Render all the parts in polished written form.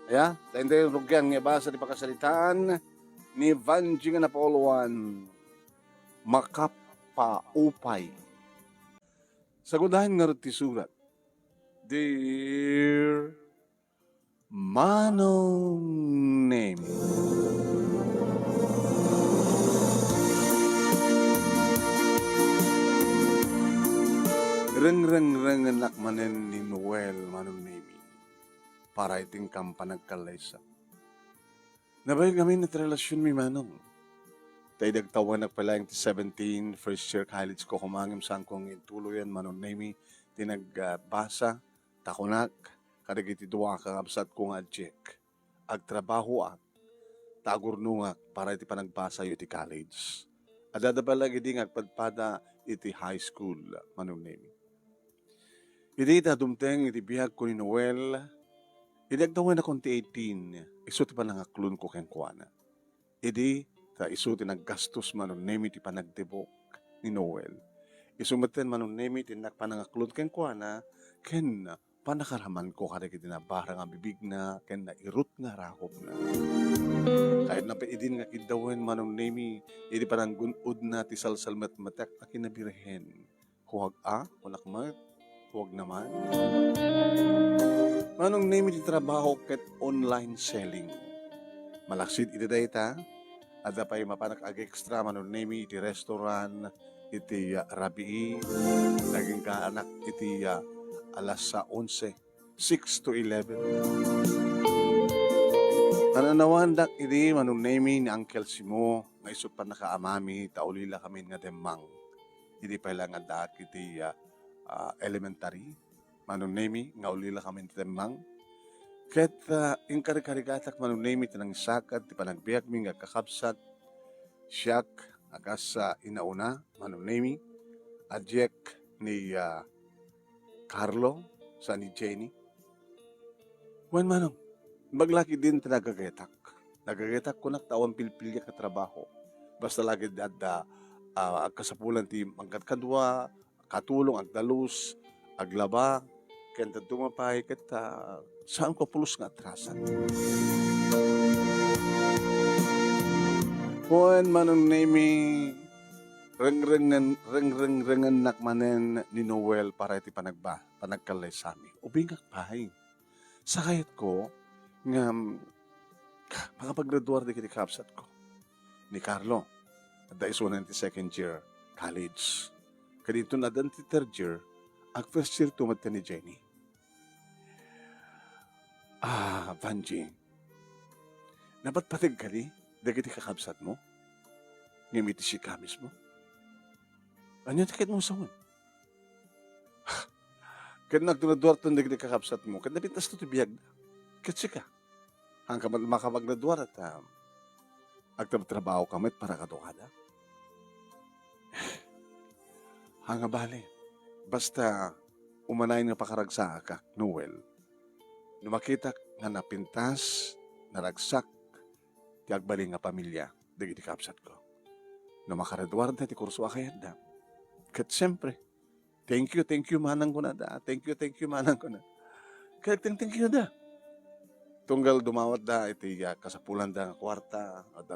tayo yung rugyan nga basa di pakasalitaan ni Vanji nga napoluan makapaupay. Sagudahin nga rin ti surat. Dear Manong Nemi, reng anak manen ni Noel Manong Nemi para iting kampanagkalaysa. Nabayag kami na relasyon mi Manong. Tayo dagtawan nagpalayang ti 17, first year college ko kumangim saan kong intuluyan Manong Nemi, tinagbasa, takunak, kadagiti duwa kang absat kong adjek. Agtrabaho ak, tagurnungak para iti panagbasa yu iti college. Adadabalag iti agpadpada iti high school Manong Nemi. Iti dumteng iti bihag ko ni Noel, idagtawan akong ti 18, iso ti panangaklon ko ken kuana. Idi, ta iso ti naggastos Manong Nemi ti panagdebok ni Noel. Isumaten Manong Nemi ti panangaklon ken kuana, ken panakaraman ko kada kiti na barang ang bibig na, ken na irut nga rahop na. Kahit na idin nga kidawen Manong Nemi, idi pananggunod na ti salsalmet matek na kinabirhen. Huwag kunakmat, huwag naman. Manong Nemi ti trabaho ket online selling. Malaksid iti dayta, ada pa'y mapanak ag-extra Manong Nemi iti restaurant, iti rabii, naging kaanak iti alas 11, 6 to 11. Nananawandak iti Manong Nemi ni Uncle Simo, nga iso pa nakaamami, taulila kami nga demang. Hindi pa ilang andak iti elementary. Manong Nemi, nga ulila kami iti demang. Ket ingkarikarigatak Manong Nemi tinang sakat, ti panagbiag mi nga kakabsat, siyak, akas inauna, Manong Nemi, adjek ni Carlo, sa ni Jenny. Wan Manong, maglaki din tinagagatak. Nagagatak ko naktawan pilpilya ka trabaho. Basta lagi agkasapulan ti mangkadkadwa, katulong, agdalus, aglaba, kaya tumapay ket saan ko pulos nga atrasan. Kuan Manong Nemi, reng-rengan nakmanen ni Noel para iti panagkalay sami. Ubingak pahay. Sakayat ko, nga makapag-graduar di kiti kapsat ko. Ni Carlo, at daisunan ti second year college. Kadito na dan ti third year, ang first year tumadta ni Jenny. Vanji, nabat patig ka di, dagiti kakabsat mo? Ngimiti si kamis mo? Anyan tikit mo sawan? Kaya nagdunaduar to dagiti kakabsat mo, kaya napintas to tibiyag na. Kasi ka, hanggang makapagduar at agtrabaho kamit para kadukada. Hanga bali, basta umanayin nga pakaragsa ka, Noel, numakita nga napintas, naragsak, ti agbaling nga pamilya, dagiti kapsat ko. Numakaradwar na ti kurso akayad na. Kat siyempre, thank you manang ko na da. Thank you manang ko na. Kaya thank you da. Tunggal dumawat da, iti kasapulan da nga kwarta, at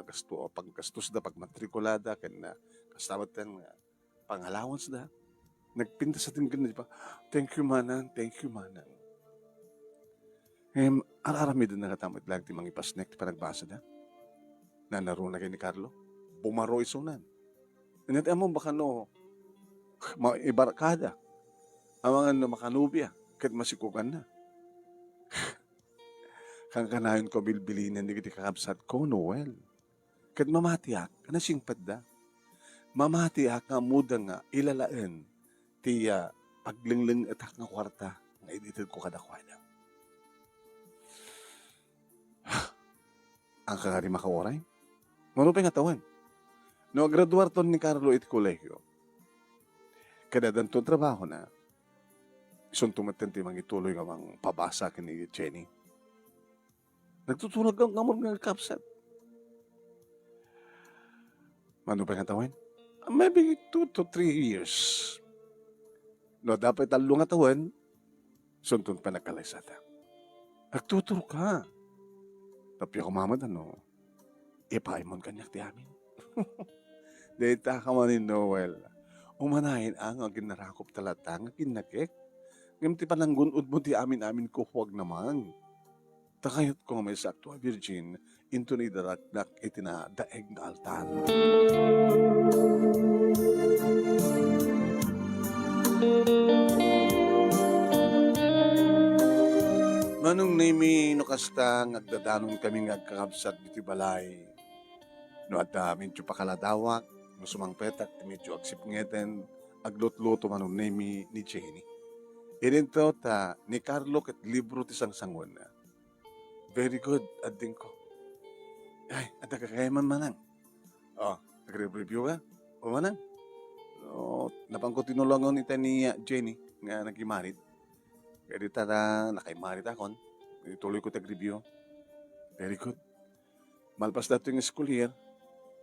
paggastos da, pagmatrikulada, kaya na kasawat da nga pang-allowance da. Nagpinta sa tingin na, thank you manang. Ararami din nakatamad lang ti mga ipasnek ti panagbasa da. Nanaro na kay ni Carlo. Bumaro isunan. Nanat mo baka no, ibarakada. Ang mga no makanubya, kahit masikukan na. Kang kanayon ko bilbilinan di kiti kakabsat ko, Noel. Kahit mamatiak, kanasingpad da. Mamatiak nga muda nga ilalaen ti paglingling atak nga kwarta nga editid ko kadakwada. Ang kakari makawaray? Marupay nga tawan. No, graduar ton ni Carlo iti kolegyo. Kada danton trabaho na, isang tumaten ti mangituloy nga mang pabasa kini Jenny. Nagtutulog ang ngamon nga kapsat. Ano pa nga tawan? Maybe 2 to 3 years. No, dapat 3 nga tawan, suntun pa nagkalaysata. Nagtuturo ka. Tapi ako mamad ipaimon kanyak ti amin. Data ka man ni Noel. Umanahin ang ginarakop talata nga kinakek. Ngam ti pananggunod mo ti amin ko huwag naman. Takayot ko may sakto a virgin into ni darakdak itina daeg nga altar. Manong nimi no kasta ngagdadanon kami ngagkakabsat iti balay. No at medyo pakaladawak, no sumangpetak, medyo agsip ngeten, aglot-loto manong nimi ni Jenny. Irinto ta ni Carlo ket libro ti sangsangon na. Very good, ading ko. Ay, at nakakayaman manang. Oh, nagre-review ka? O manang? No, napangko tinulungan ita ni Jenny nga nagimarit. Kaya di tada nakaimarit akon. Ituloy ko tag-review. Very good. Malpas dato yung school year,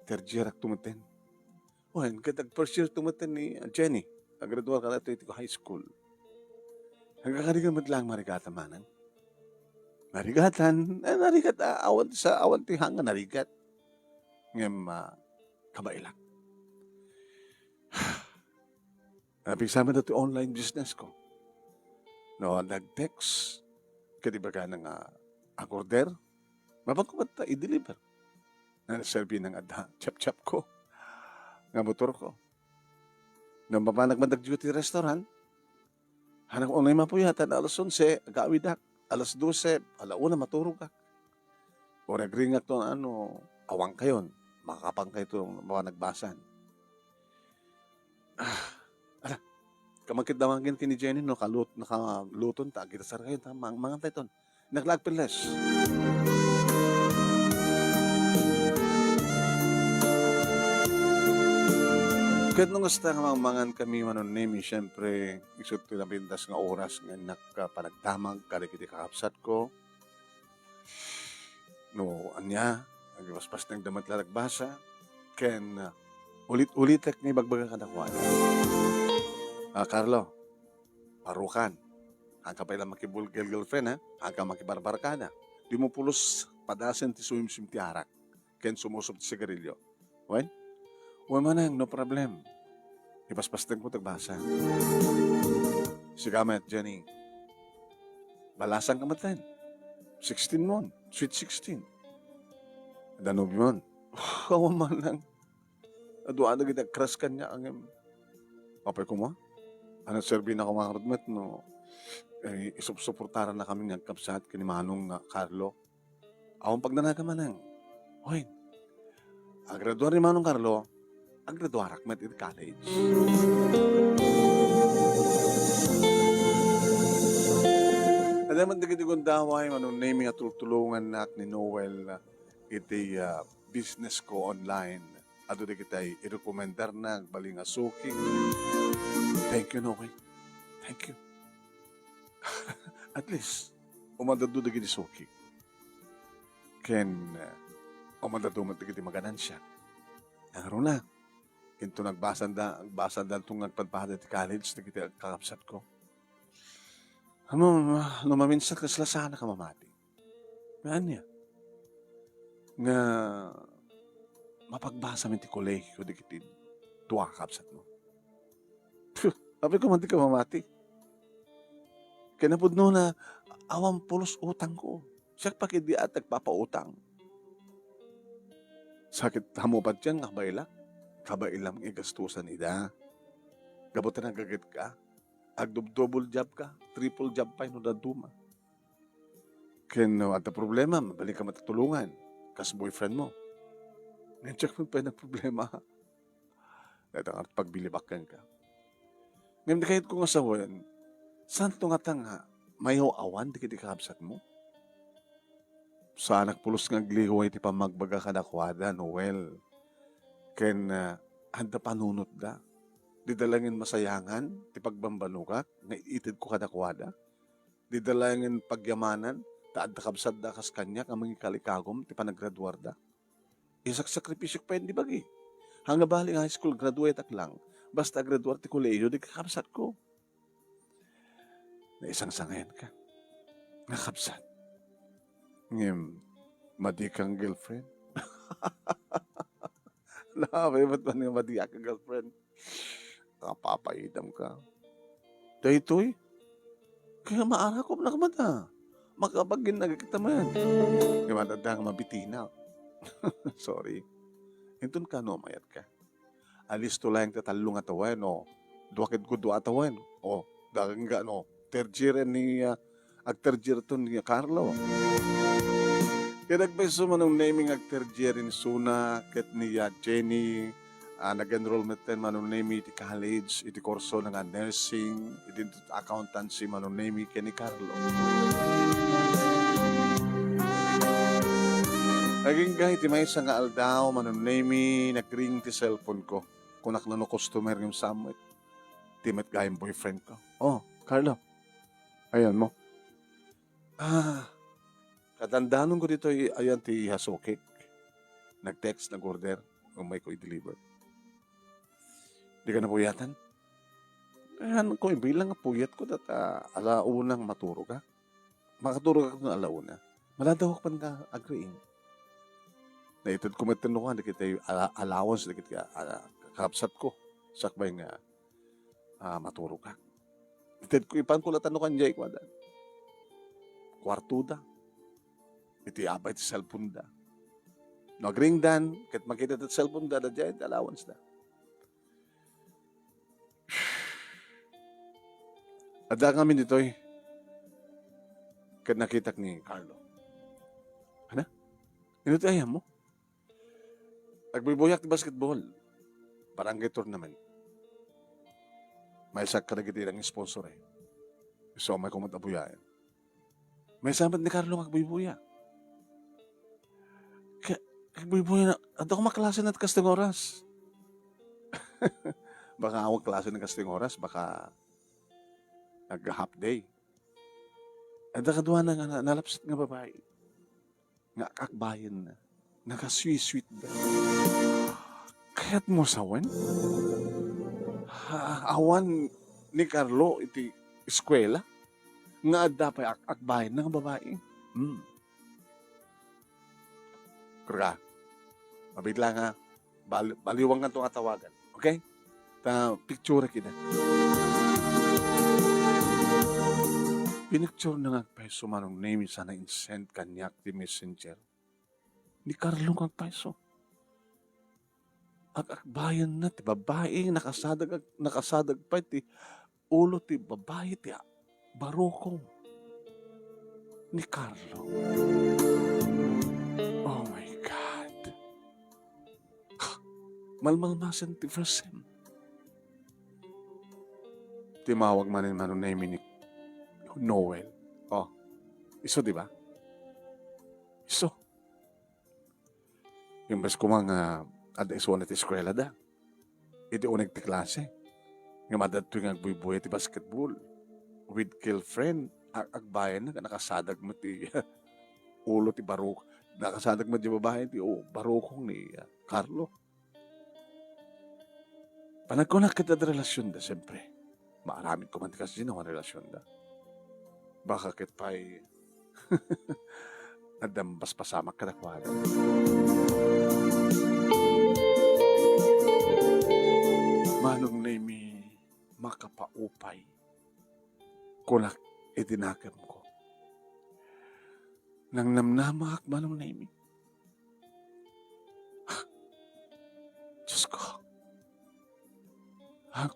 third year ak tumaten. Wen, katag first year tumaten ni Jenny. Naggraduar ka nato ito high school. Hanggang karigan madlang marigata manan. Narigatan, narigat awan sa awan ti hanga narigat. Ngem kabailak. Napigsama na ito online business ko. No, nag-text. Kadibaga ng order. Mabang ko ba't i-deliver? Naserbi ng chap-chap ko. Nga motor ko. Nang mapanag duty restaurant, hanang unay mapuyatan, alas 11, agawidak. Alas 12, alauna maturo ka. O nagringak to awang kayon. Makakapang kayo itong mga nagbasan. Kamakit damangin kini Jenny, nakaluton ta, gitasar kayo, mga tayton. Naglagpiles. Kahit nung gusto nga mangan kami manon nemi, siyempre, isot ko na pintas nga oras nga nakapanagdamag, karikiti kakapsat ko. No, anya, nagpaspas ng damat lalagbasa, ken ulit-ulitak ni bagbaga kadakwan. Carlo, parukan. Hangka pa ilang makibulgel girlfriend, ha? Hangka makibarbarkada. Di mo pulos padasan ti sumim-sim ti arak, ken sumusob ti sigarilyo. Wen? Uy manang, no problem. Ipaspastag mo tagbasa. Sigamet, Jenny. Balasang kamatan. 16 mon. Sweet 16. Danog yun. Kawa manang. Aduan na kita, crush ka niya. Papay ko mo? Ano serbi na kumakarudmet, no? Isuportaran na kami ng kapsat kini Manong Carlo. Awang pagnanaga manang. Uy, agraduar ni Manong Carlo, agraduarak met in college. Alam mo, digit-digong daway, manong naming at tulungan nak ni Noel iti business ko online. Ado di kita i-recommendar na baling asuki. Thank you, Noel. Thank you. At least, umadado di kiti suki. Ken, umadado mo di kiti maganansya. Ang na. Ito nagbasan da itong nagpadpahada ti college na kita kakapsat ko. Maminsan ka sila sana ka mamati. Mayaan niya. Nga mapagbasa min ti kolegyo di kiti tuwa kakapsat mo. Sabi ko man di ka mamati. Kinapudno na awang pulos utang ko. Siya pakidi at nagpapautang. Sakit hamo pa dyan nga bailak. Kabailang igastusan ida. Gabutan na gagit ka. Agdub-double job ka. Triple job pa ino daduma. Kaya at problema, mabalik ka matutulungan. Kas boyfriend mo. Ngayon mo pa yung problema. Ito nga pagbilibakan ka. Ngayon kahit kung asawan, saan ito nga tanga, may awan di kiti kakabsat mo? Sa anak pulos nga glihoy ti pamagbaga ka nakwada, Noel. Ken handa panunot da. Di dalangin masayangan, ti pagbambanukak, nga itid ko kadakwada. Di dalangin pagyamanan, taad da kabsad da kas kanya, kamang ikalikagom, ti panagraduar da. Isak sakripisyo pa yun, di bagi. Hanga bali high school, graduate ak lang. Basta graduar ti koleyo, di kakabsat ko. Na isang sangayan ka. Nakabsat. Ngem, Madi kang girlfriend. Nakabay ba't ba nga madi kang girlfriend? Kapapaidam ka. Daytoy, kaya maara ko na kamata. Makabagin na kita man. Kaya matanda nga mabitina. Sorry. Hintun ka no, mayat ka. Alis to lang tatalong atawan, o. Duwakit ko do atawan. O, dagang nga, no. Terjire ni, agterjire to ni Carlo. Kaya nagbeso man ng naming agterjire ni Suna, ket ni Jenny, nag-enrollment din manong name iti college, iti kurso ng nursing, iti accountancy manong name ken ni Carlo. Naging kahit may isang nga aldaw, manong name, nag-ring ti cellphone ko. Kunak na no customer ng samwit. Timet gayang boyfriend ko. Oh, Carlo. Ayan mo. Katandaan ko dito, ayan ti Hasokik. Nag-text, nag-order, kung may ko i-deliver. Di ka na puyatan? Ayan ko, bilang puyat ko, alaunang maturo ka. Makaturo ka kung alauna. Maladaw ka pa nga agreeing. Na itod ko matinukan, di kita yung allowance, di kita kakapsat ko. Sakbay nga, maturo ka. Itod ko, ipan ko latanukan jay ko, kwarto da. Iti abay ti cellphone da. Nag-ring dan, kat makita ti cellphone da, jay, allowance da. Ada kami dito kat nakita ni Carlo. Ano? Ino ti ayam mo? Nagbibuyak ti basketball. Barangay tournament. May sak ka na giti ng sponsor eh. So, may kumot abuyayan. May sabat ni Carlo magbibuya. Magbibuya na. Ato ko maklase na kasting oras. Baka awag klase ng kasting oras. Baka nag-half day. At nakadwa na nga nalapsit nga babae. Nga kakbayan na. Nakasweet-sweet na. Kaya't mo sawan? Awan ni Carlo iti eskwela. Nga dapat akbayan na nga babae. Kaya, mabigla nga, baliwang nga itong atawagan. Okay? Picture kita. Pinicture na nga peso manong name sana in-send kanyak di messenger. Ni Carlo nga peso. Akbayan na ti babae, nakasadag pa ti ulo ti babae ti barokong ni Carlo. Oh my God. Malmalmasan ti first time. Timawag man manong name ni Noel. Oh, iso di ba? Iso. Yung bes ko mga ada iso na ti eskwela da. Iti unag ti klase. Nga madadto nga agbuy-buy ti basketball. With girlfriend. Agbayan na nakasadag mo ti ulo ti barok. Nakasadag mo ti babae ti barokong ni Carlo. Panagkunak kita ti relasyon da, siyempre. Maaramid ko man ti kasi na relasyon da. Baka kit pa'y nadambas pasamak kadakwada. Manong nami makapaupay kunak itinakam ko. Nang namnamak manong nami. Diyos ko.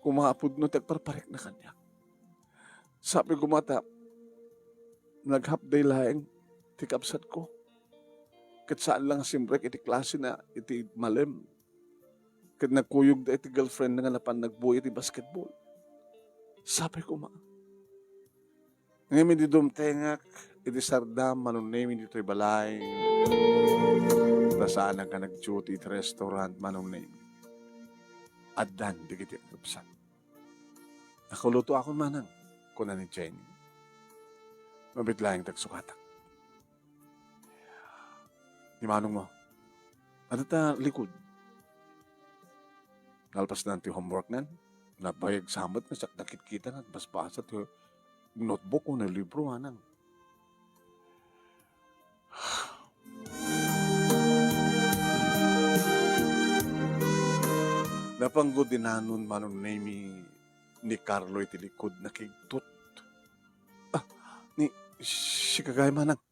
Kumapod no tagparparek na kanya. Sabi ko mata, nag-half day laeng ti kapsat ko. Kat saan lang simbrek iti klase na iti malem. Kat nagkuyog da iti girlfriend na nga napan nagbuhay iti basketball. Sabi ko ngayon di dumtengak iti sardam manong dito ibalay. Tasaan ka nag-duty iti restaurant manong name. Adan di kiti kapsat. Nakuluto ako manang kuna ni Jenny. Mabitlayang tagsukatak. Di manong mo. Ano ta likod? Nalpas na ti homework nan. Nabayag samot na sak nakit-kita na. Basbasa ti notebook o na libro anang. Napanggod din nanon manon ni Carlo iti likod na kigtot. Ah, ni si kagay manang.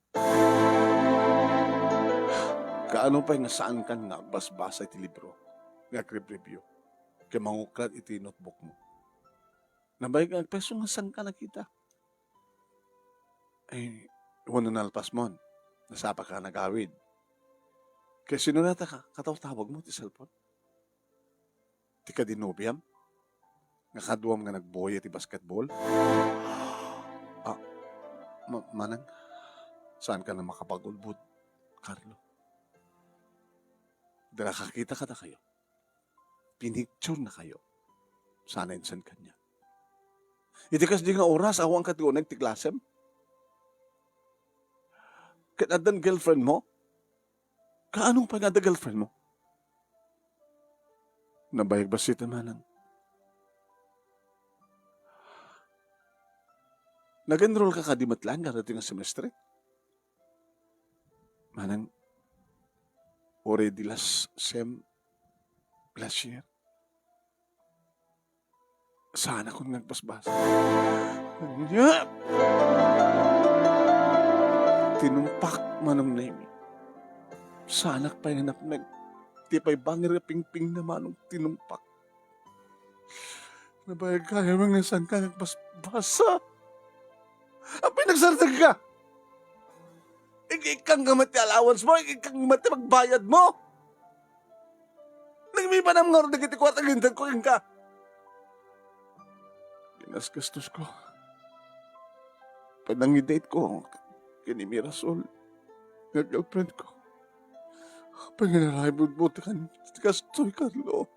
Kaano pa nga saan kan nga basbasa iti libro. Nga review. Kaya manguklat iti notebook mo. Nabay ka, peso nga saan ka nakita? Ay, wano nalpas mo. Nasapa ka nagawid. Kaya sinunata ka, katawag mo ti cellphone. Ti ka dinobiam. Nga kaduam nga nagboy ti basketball. Ah, manang, saan ka na makapagulbud, Carlo? Dala kakita ka na kayo. Pinicture na kayo. Sana insan kanya. Itikas di nga oras, awang katiunag ti klasem. Kanadan girlfriend mo? Kaanong pa nga girlfriend mo? Nabayag ba si manang? Nag-enroll ka kadimatlang karating ang semestre? Manang, already last year. Sana kung nagpasbasa. Anya! Tinumpak manong naimi. Sana pa yung napnag. Di pa'y bangir pingping na manong tinumpak. Nabayag kaya mga saan ka nagpasbasa. Ang pinagsartag ka! Ikang gamati allowance mo, ikang gamati magbayad mo! Nagmiba na mga rin nagitikwat ang hintan ko yung ka. Ginasgastos ko. Panangidate ko, kinimirasol, nga girlfriend ko. Panginaray budbuti ka gastoy, Carlo.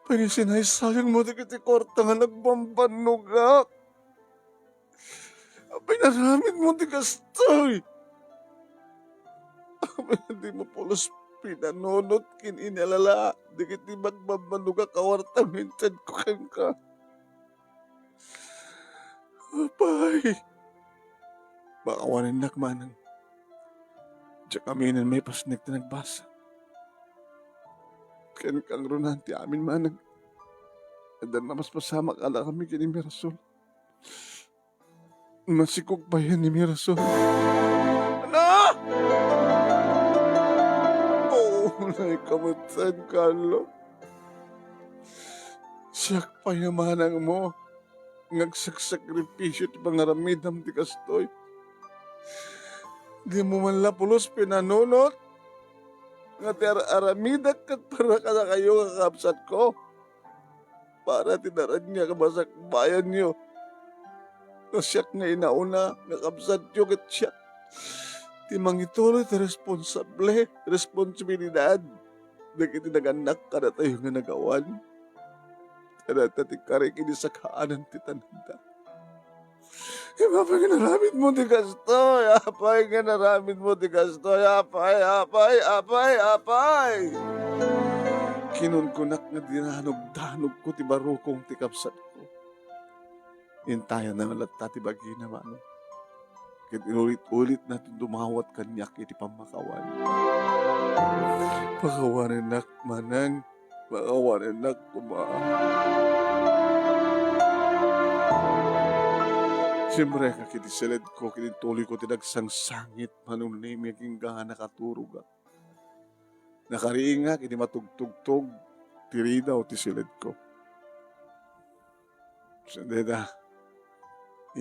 Pangisinaysayang mo di kiti korta nga nagbambanugak. Pinaramid mo di gastoy. Hindi mo pulos pinanunot kininalala. Di kiti magbambanugak kawartang hintan ko kang ka. Apay. Bakawanin nakmanang. Diyan kami na may pasnik na nagbasa. Kaya kang runan ti amin manang. Adan na mas masama kala kami kini Mirasol. Masikog pa yan ni Mirasol. Ano? Oo, naikamutan, Carlo. Siyak pa yung manang mo. Ngagsakripisyo ti pangaramidam ti kastoy. Di mo man lapulos pinanunot. Nga ti aramidak kat para ka na kayo kakapsat ko. Para tinaran niya kabasak bayan niyo. Siyak nga inauna, nakapsat niyo kat siyak. Ti mangituloy ti responsibilidad. Nagiti naganak ka na tayo nga nagawan. Kada ti karik inisakaanan ti tananda. Apay nga naramid mo ti kastoy. Apay nga naramid mo ti kastoy. Apay. Kinunkunak nga dinanog-danog ko ti barukong ti kapsat ko. Intayan na malata ti bagi naman. Kaya inulit-ulit natin dumawat kanyak iti pamakawan. Pakawanin nak manang. Pakawanin nak kumaan. Siyempre, kakitisilid ko, kinituloy ko tinagsangsangit, manong naimiging nga nakaturog. Nakariinga, kini matugtugtog, tirida o tisilid ko. Sandeda,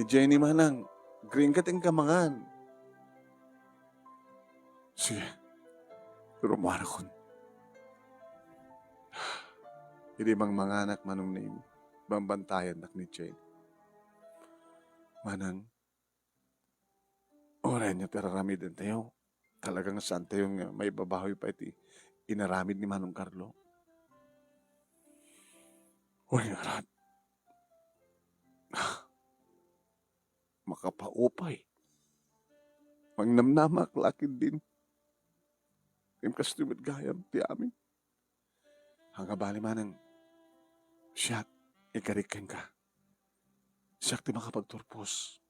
Jenny manang, green ka ting kamangan. Sige, pero marakon. Hindi bang mga anak manong naim, bambantayan nak ni Jenny. Manang, oray niya tiraramid din tayo. Talagang saan tayo may babahoy pa iti inaramid ni Manong Carlo. Uy, arat. Makapaupay. Mangnamnamak lakid din. Yung kastumid gayam ti amin. Hangga bali manang, siyak, ikarikan ka. Siyak ti makapagturpos.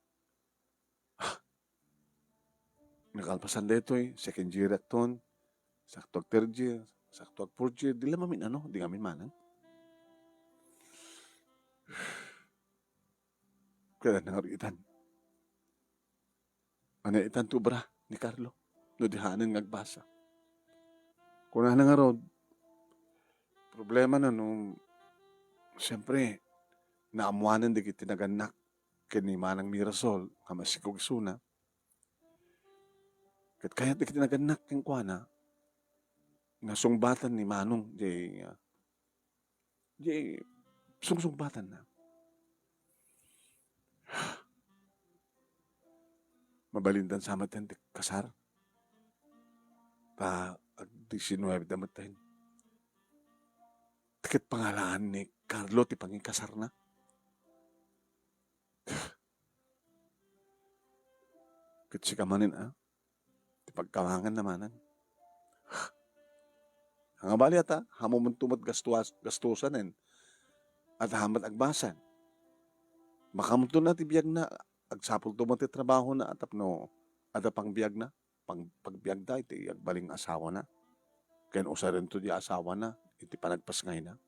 Nakalpasan dito second year at ton, sakto third year, Sakto at purge, di lang mamin ano, di ngamin manang. Kaya nangaritan. Ano itan tubra ni Carlo. No dihanan ngagbasa. Kung na nga rod, problema na nung, siyempre, naamuanan di kiti naganak kini manang Mirasol, kamasikog suna. Kat kaya di kiti naganak king kuana, nga sungbatan ni Manong, di sungsungbatan na. Mabalindan sa amatin, di kasar. Pa, ag 19 damatin. Tikit pangalaan ni Carlo, ti panging kasar na. Kit si kamanin, ti pagkawangan namanan. Ang abali ata, hamo man tumot gastusanin, at hamat agbasan. Makamuto na ti biyag na, agsapol tumot ti trabaho na, atap no, ada pang biyag na, pagbiag da, iti agbaling asawa na. Kaya usa rin to di asawa na, iti panagpasngay na.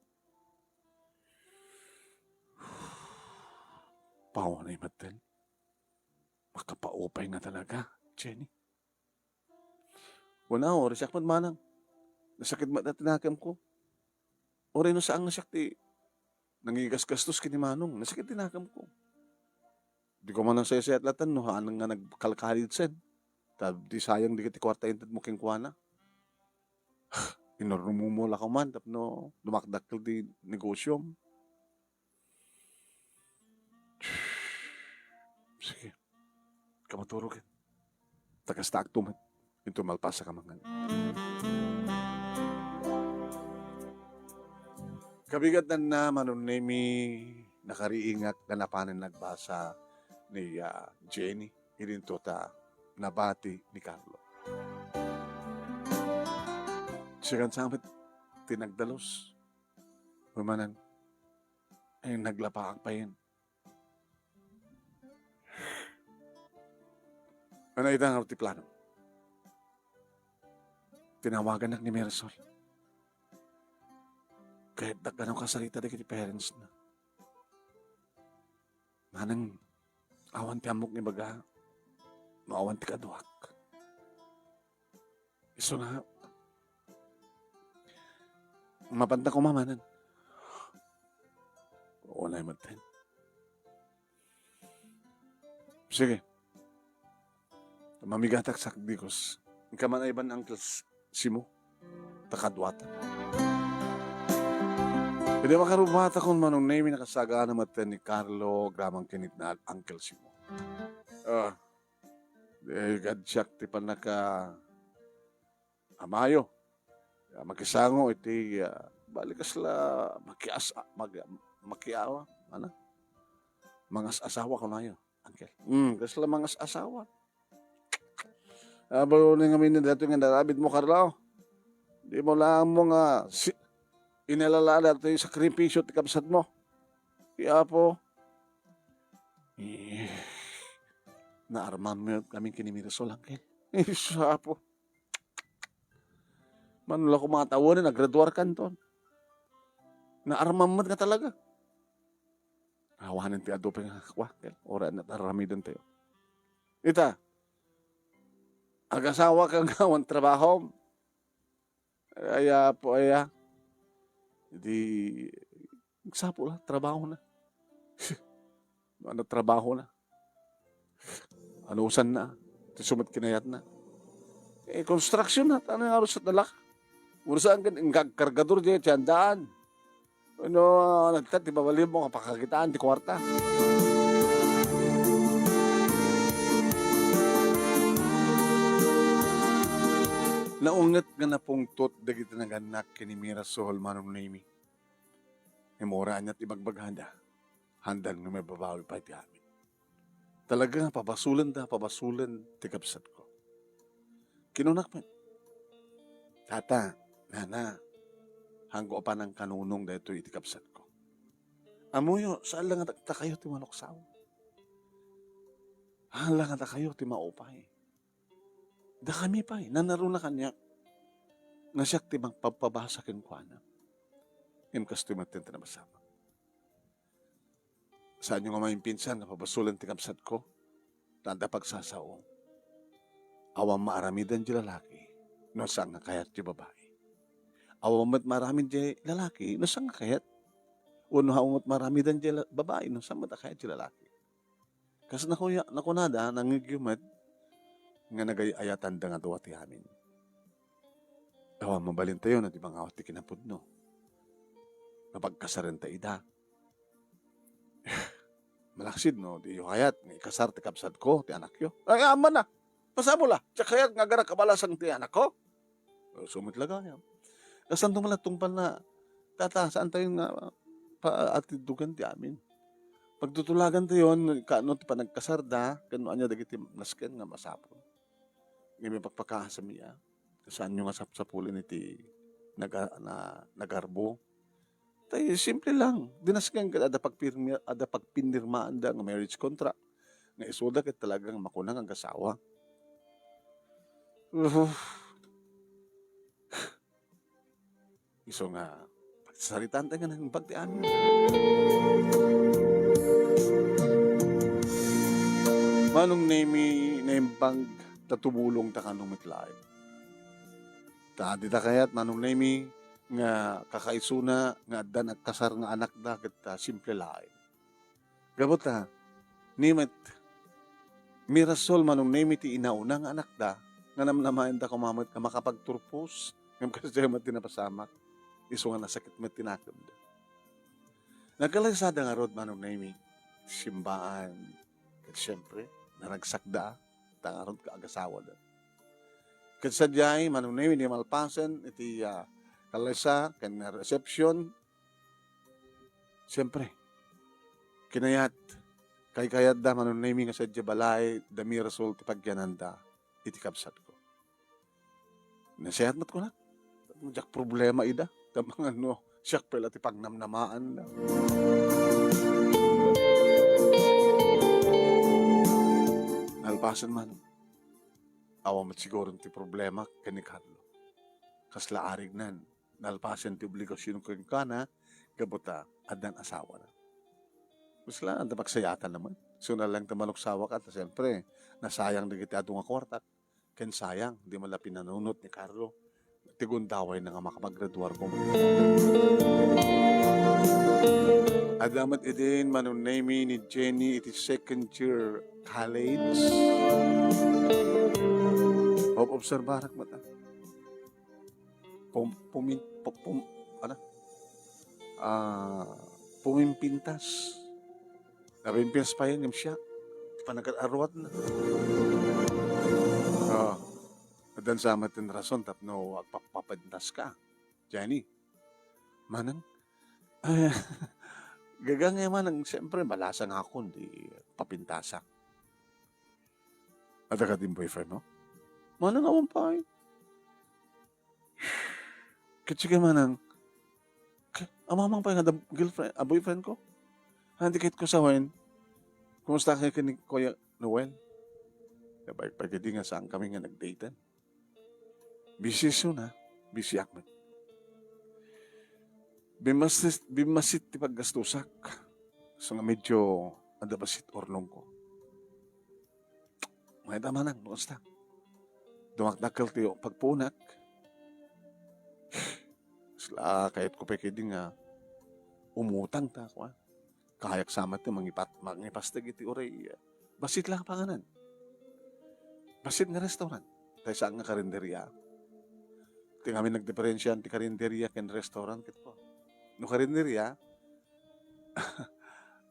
Pawa na imatin. Makapaupay na talaga, Jenny. Wala, oras yak manang. Nasakit ba na tinakam ko? Oray no saan nasyak ti nangigas-gastos kini Manong. Nasakit tinakam ko. Di ko man ang sayasayat latan no, anang nga nagkalkalid sen. Di sayang di kiti kwarta intad mo king kuana. Inorumumula ka man, tapno dumakdakil di negosyo. Sige, kamaturugin. Tagastak tumat. Ito malpasa ka mangan. Kabigatan na manunemi nakariingak na napanin nagbasa ni Jenny. Irinto ta nabati ni Carlo. Sigan samit tinagdalos. Humanan ay naglapaang pa yun. Ano itang plano? Tinawagan ni Mirasol. Kahit nagkanong kasalita di kiti parents na. Manang awan ti amok ni baga. Maawan ti kaduak. Iso na. Mapanta ko mamanan. Oo na yung matin. Sige. Mamigatak sakdikos. Ika man ay ban uncles simo. Takadwata. Pwede makarubata kung manong name nakasaga na matin ni Carlo gramang kinit na uncle simo. Gadsiak ti panaka amayo. Makisango iti balikas la makiawa. Ano? Mangas asawa ko na yun, uncle. Kasi la mangas asawa. Abo na nga minun dato nga narabid mo, Carlo. Di mo lang mo nga inalala dato yung sakripisyo ti kapsat mo. Kaya po, naarman mo yun kaming kinimirasol, uncle. Isa po. Manula ko mga tawo na naggraduar ka to. Naarman mo ka talaga. Hawanin ti adope nga kwa. Ora na taramidon tayo. Ita, ag-asawa kang gawan trabaho. Kaya po Hindi, sapo lang, trabaho na. Ano trabaho na? Ano usan na? Sumat kinayat na. Construction na. Ano nga sa talak? Muna saan ka, kargador dyan, tiyandaan. Ano, nagtat, di ba bali mo, kapakakitaan, di kwarta. Naungat nga na pungtot, dagiti naganak, kinimira sohol manong naimi. Imora niya't ibagbaghanda. Handang na may babawi pa iti amin. Talaga, pabasulan, tikapsat ko. Kinunak man. Tata, nana, hanggo pa ng kanunong dito itikapsat ko. Amuyo, saan lang nga kayo ti maloksaw? Saan lang nga kayo ti maupay? Da kami pa nanaro na kanya. nga siya timang pagpabasa ken kuana. Ngem kastoy matin na masama. Saan yung nga may pinsan nga pabasulan ti kapsat ko, tanda pagsasaong. Awang maaramidan di lalaki, no saan nga kayat di babae. Awang mat maramin di lalaki, no saan nga kayat. Uno haumot maramidan di babae, no saan mat kayat di lalaki. Kasi nakunada, nangigyumat, nga nagayayatan da nga dawa ti amin. Awang mabalin tayo na di bang awat ti kinapudno. Napagkasaran ta ida. Malaksid no, di yung hayat, nga ikasar ti kapsat ko, ti anak yo. Ay, aman na, pasabula, tsak hayat nga gara kabalasang ti anak ko. Sumit laga yan. Kasan tumalatong pa na, tata, saan tayo nga paatidugan ti amin. Pagtutulagan tayo, kaano ti panagkasarda, kano anya dagiti nasken nga masapon. Ngayon pagpakahasam niya, saan yung asap-sapulin iti nagarbo. Tayo, simple lang. Dinaskan ka, ada pagpinirmaan da ng marriage contract. Nga isuda ka talagang makunang ang kasawa. Iso nga, pagsasaritaan tayo ng pagtian. Manong naimbang tatubulong ta kanong mitlaay. Ta, di ta kayat, manong naimi, nga kakaisuna nga adda nagkasar nga anak da ket simple lain. Gabot ta nimet mirasol manong nemi ti inauna nga anak da nga namnamaen da kumamot ka makapagturpos ngem kasi mat tinapasamak isu nga nasakit met tinakam da. Nagkalaysada nga rod manong nemi simbaan ket syempre naragsakda ta nga rod ka agasawa da. Ket sadyay manong nemi ni malpasen iti kalaysa, kan reception, siyempre, kinayat, kayat da, manon naming nga sadya balay, dami result, pagyananda, iti kapsat ko. Nasayat mat ko na, jak problema ida, tamang ano, siyak pala ti pagnamnamaan na. Nalpasan man, awa mat siguro ti problema, kanikadlo. Kasla arig nan, nalpasan ti obligasyon ko yung kana, gabuta, adan asawa na. Masla, ang pagsayatan naman. So na lang tamaloksawa ka, siyempre, nasayang na kita nga kwartak. Ken sayang, di mala pinanunot ni Carlo. Tigundaway na nga makapaggraduar ko. Adamat idin manunemi ni Jenny, iti second year college. Obserbarak mata. Pumimpintas. Napimpintas pa yun yung siya. Panagkat-arwat na. Adan sa amatin rason, tapno papadnas ka. Jenny, manang, gagang manang, siyempre, malasang ako, di papintasak. At agad yung boyfriend mo? Manang awang pa eh. Kasi ka manang, amamang pa nga girlfriend, boyfriend ko. Hindi kahit ko sa wen, kumusta ka ni Kuya Noel? Baik pagkadi nga saan kami nga nag-datean. Busy soon ha, busy Ahmed. Bimasit ti paggastusak. So nga medyo adabasit orlong ko. May tama nang, kumusta? Dumakdakal tiyo pagpunak. Sila kahit ko pekidi nga umutang ta ako. Kayak sama ti mangipastag iti oray. Basit lang panganan. Basit nga restaurant. Tayo saan nga karinderya. Ti kami nagdiferensyan ti karinderya ken restaurant ket po. No karinderya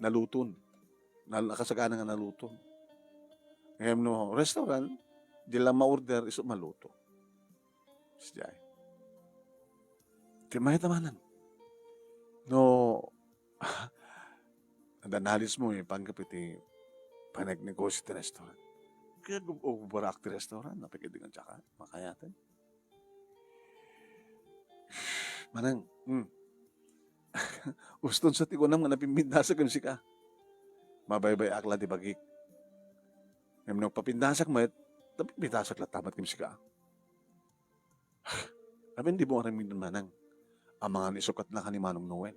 naluton. Nakasagana nga naluton. Ngayon no restaurant di lang ma-order iso maluto. Siyay. Ti may tamanan. No nanalis mo panggap iti panagnegosyo ti restaurant. Kaya gubarak ti restaurant napikidingan tsaka makayatan. Manang, uston sa tikunam nga napimpindasak yung sika. Mabaybay akla di bagik. Ngayon nagpapindasak mo, napimpindasak lang tamat yung sika. Kami hindi mo aramin manang ang mga nisukat na ni Manong Noel.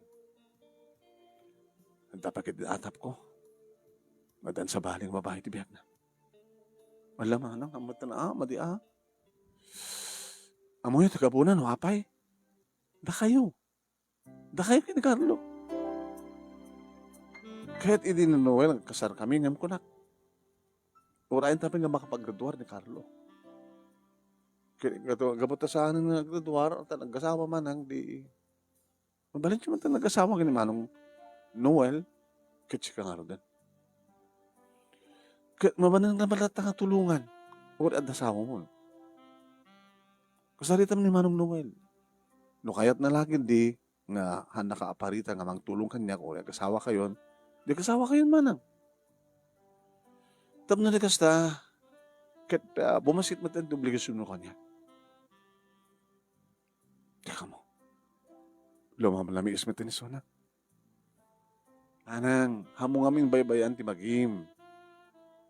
Ang dapat atap ko. Madan sa baling babae ti biyak na. Wala manang, amat na madi Amoy tagabunan, wapay. Da kayo kini Carlo. Kahit hindi na Noel, kasar kami, ngam ko na. Urayan tabi nga makapaggraduar ni Carlo. Gabot sa akin nga naggraduar, nag-asawa man ang di. Mabalin siya man ta nag-asawa kini Manong Noel, kitsi ka nga rin. Mabanang na balata nga tulungan. O at nasawa mo. Kasaritam ni Manong Noel. No kayat na lagi di nga nakaaparita nga mang tulong kanya kung kasawa kayon, di kasawa kayon manang. Tam na nagasta, kat bumasit mo tayo obligasyon mo kanya. Teka mo. Lumamalamis mo tayo ni Sona. Anang, hamong aming baybayan ti magim.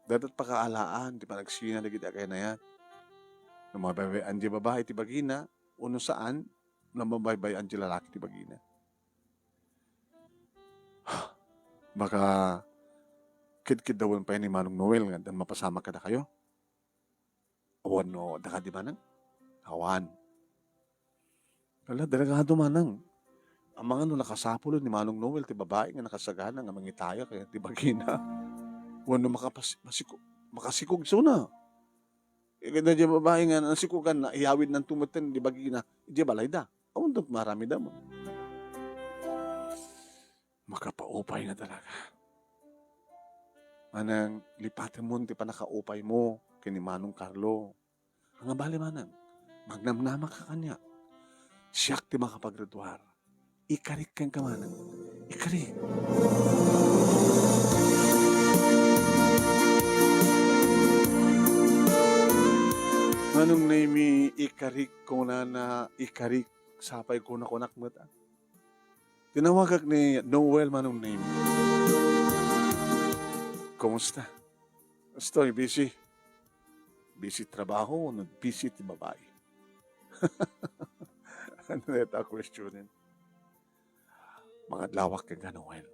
Dapat pakaalaan, di pa nagsina na kita kaya na yan. Nung mabaybayan di babae ti bagina, uno saan, nang mabaybayan di lalaki ti bagina. Baka, kid-kid dawan pa yan ni Manong Noel, nga dan mapasama ka na kayo. Awan no, daka di manang? Awan. Wala, dalagado manang. Ang mga nakasapulon ni Manong Noel, ti babae nga nakasagana, nga mangitaya kaya ti bagina. Wano makasikog so na. Ganda di babae nga nasikugan na iyawid ng tumutin di bagina. Di balay da. Awon doon marami da mo. Makapaupay nga talaga. Manang lipatin mo ti panakaupay mo kini Manong Carlo. Ang abali manang, magnamnama ka kanya. Siyak ti makapaggraduar. Ikarik kang kamanang. Ikarik. Manong naimi ikarik ko na ikarik sapay ko na kunak mo ta. Tinawagak ni Noel Manong naimi. Kumusta? Estoy busy. Busy trabaho, busy ti babae. Ano na ito questionin? Mga lawak kang ka, Noel.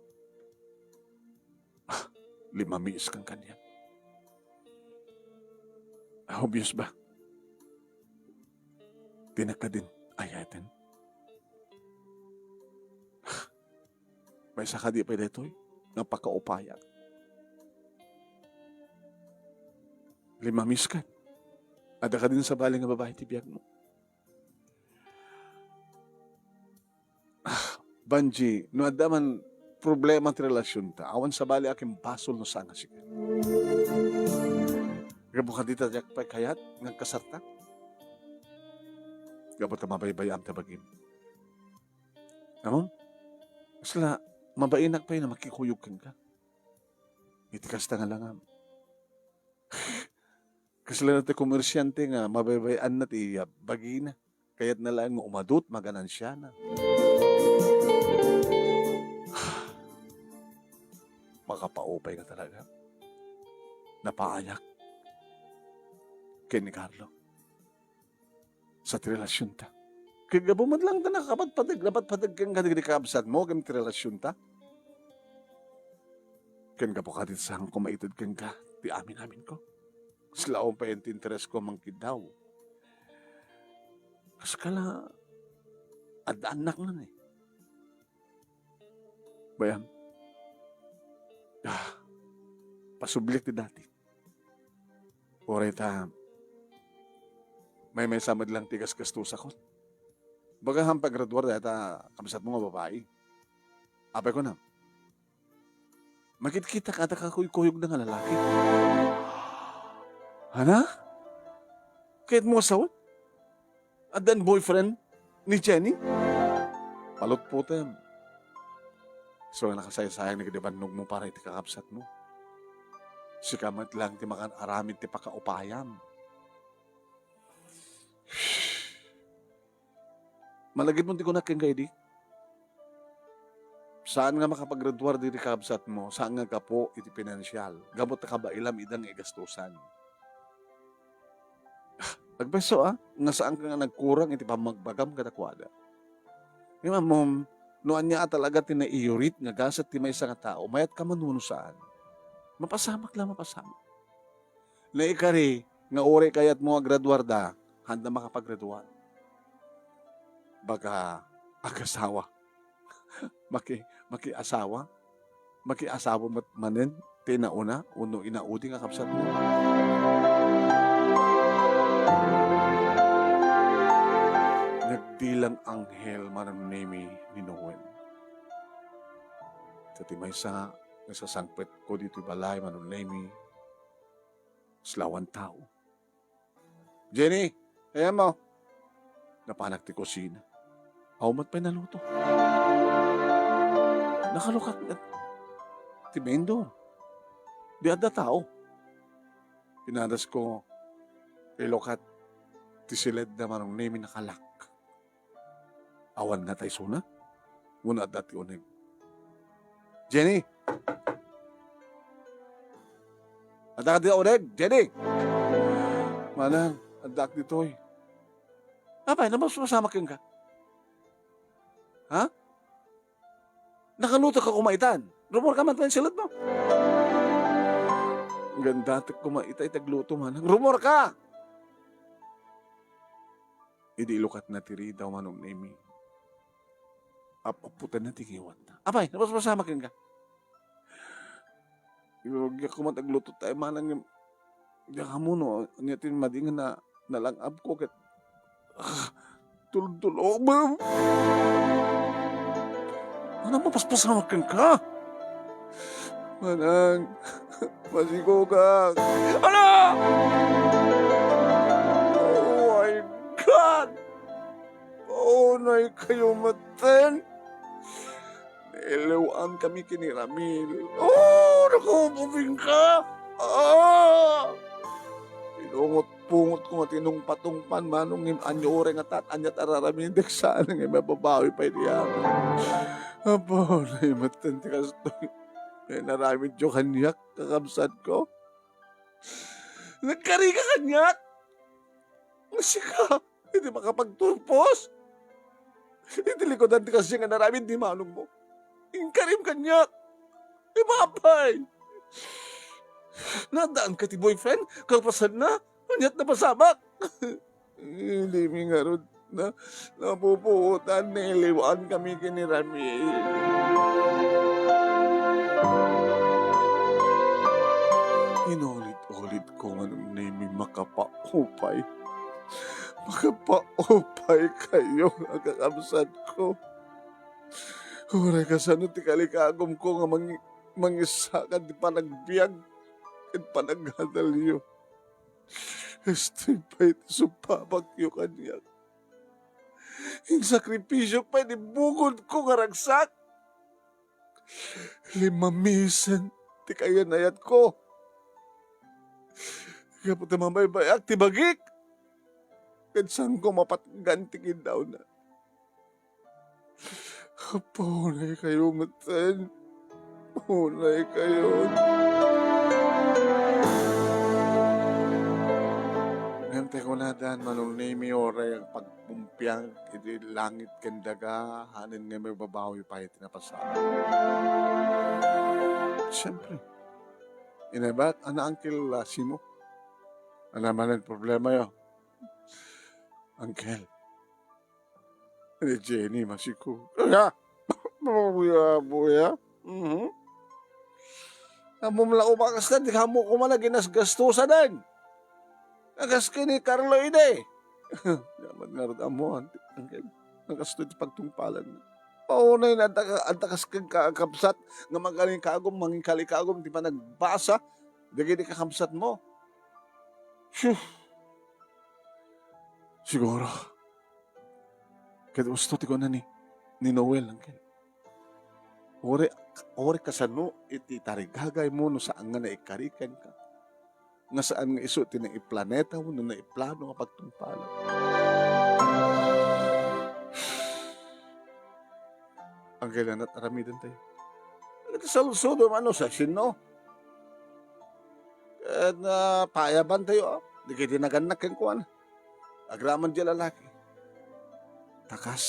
5 miis kang kanya. Obvious ba? Tinaka din ayatin. May saka di pa dito napakaupayat. 5 miis ka. Ada ka din sa baling nga babae tibiyag mo. Banji, no adaman problema ti relasyon ta. Awan sa bali aking basol no sanga siya. Gabuka dita jak pa kayat ng kasarta. Gabot na mabaybayam ta bagim. Amon? Masla, mabainak pa yun na makikuyog kang ka. Itikas ta nga lang am. Kasla natin komersyante nga mabaybayan na ti bagina. Kaya't na lang umadot, maganansya na. Makapaupay ka talaga. Napaayak. Kay ni Carlo. Sa relasyon ta. Kaya gabumad lang ta nakapatpadag. Dapat padag kang kadigdikabsat mo kami relasyon ta. Kaya gabu ka din sa kumaitid kang ka. Di amin ko. Slaong pa yung interest ko mangkid daw. Kasi kala anak na eh. Bayam. Pasublik ti dati. Oray ta may samad lang tigas gastusa ko. Baga hampag graduar data kamsat mo nga babae. Apay ko na. Makikita ka ata kakuyog na nga lalaki. Hana? Kahit mo sawat? Adan boyfriend ni Jenny? Palot po tayo. So nakasayasayang nagdibanog mo para iti kakapsat mo. Si kamat lang ti makan aramid ti pakaupayam. Malagid mo ti kunak kang kaydi? Saan nga makapaggraduar di kakapsat mo? Saan nga ka po iti pinansyal? Gamot na ka ba ilam idang igastusan? Agbeso nga saan ka nga nagkurang iti pamagbagam kadakwada. Nga mom, noan niya talaga tinaiurit nga gasat ti maysa nga tao, mayat ka manuno saan. Mapasamak lang mapasamak. Na ikari, nga ore kayat mo graduar da, handa makapaggraduar. Baga, agasawa. Makiasawa. Makiasawa manen, tinauna, uno inaudi nga kapsat mo. Nagdilang anghel mananimi ni Noel. Sa timaysa, nasasangpet ko dito balay mananimi, slawan tao. Jenny, ayan mo. Napanak ti kusina. Aumat pa'y naluto. Nakalukat na ti Mendo. Di ada tao. Pinadas ko, ilokat ti silid na mananimi nakalak. Awan nga tayo suna. Muna dati unig. Jenny! Adak di unig! Jenny! Manang, adak dito eh. Abay, masama ka? Ha? Nakaluto ka kumaitan. Rumor ka man tayo silid mo. Ganda ti kumaitay tagluto man. Rumor ka! Idi ilukat na tiri daw manong nemi. Apaputan na tingiwan na. Abay, masama ka? Yung kumat agluto tayo manang yung hamuno. Niyatin madingan na nalangab ko kat tulog-tulog. Ano mapaspasama ka? Manang, masigo ka. Ano? Oh my God! Paunay kayo maten. Nailawaan kami kini Ramil. Oh, nakububing ka. Pinungot-pungot ko nga tinungpatungpan manong anyore nga tat anyat araramindag saan nga mababawi pa diyan. Apo, naimatan ti kastoy. May naramid yung kanyak kakamsad ko. Nagkari ka kanyak. Kasi ka, hindi makapagturpos. Hindi likodan ti kasi nga naramid di manong mo. Ingkarim kanyak. Ibabay. Nadaan ka ti boyfriend, kalpasan na, anyat na pasabak. Hindi mi nga ron na napupuutan, niliwan kami kini Ramil. Inulit-ulit ko nga nung name makapaupay. Makapaupay kayo nga kakamsad ko. Huray ka sa ti kalikagom ko nga mangisakan di panagbiag at panaghadalyo. Este pa ito supabagyo kanyak. Yung sakripisyo pa di bugod ko nga ragsak. 5 misan ti kaya nayat ko. Kapag tamamay bayak ti bagik. Kad saan ko mapatgantikin daw na. Punay kayo matan. Punay kayo. Ngante ko na dan manong name oray ang pagpumpiang iti langit kendaga hanin nga may babawi pa iti napasama. Siyempre. Inabat, Uncle Simo. Ano naman ang problema yun? Uncle. Ni Jenny, masiko. Kaya, buya. Mumla umakas na, di ka mo kumana ginasgastusan din. Nagas ka ni Carlo ide. Yaman nga rin mo, Uncle. Nagasto iti pagtungpalan. Paunay na antakas kang kakapsat nga magaling kagom, manging kalikagom, di pa nagbasa. Di gini kakamsat mo. Phew. Siguro. Kaya gusto ti ko na ni Noel, Uncle. Ore kasano iti tarigagay mo no saan nga naikarikan ka. Nga saan nga iso ti na iplaneta mo no na iplano nga pagtungpalan. Uncle, anat aramidan tayo. Nagsalusudo ano sa sino? At payaban tayo. Di kayo dinaganak yung kuwan. Agraman di lalaki. Takas.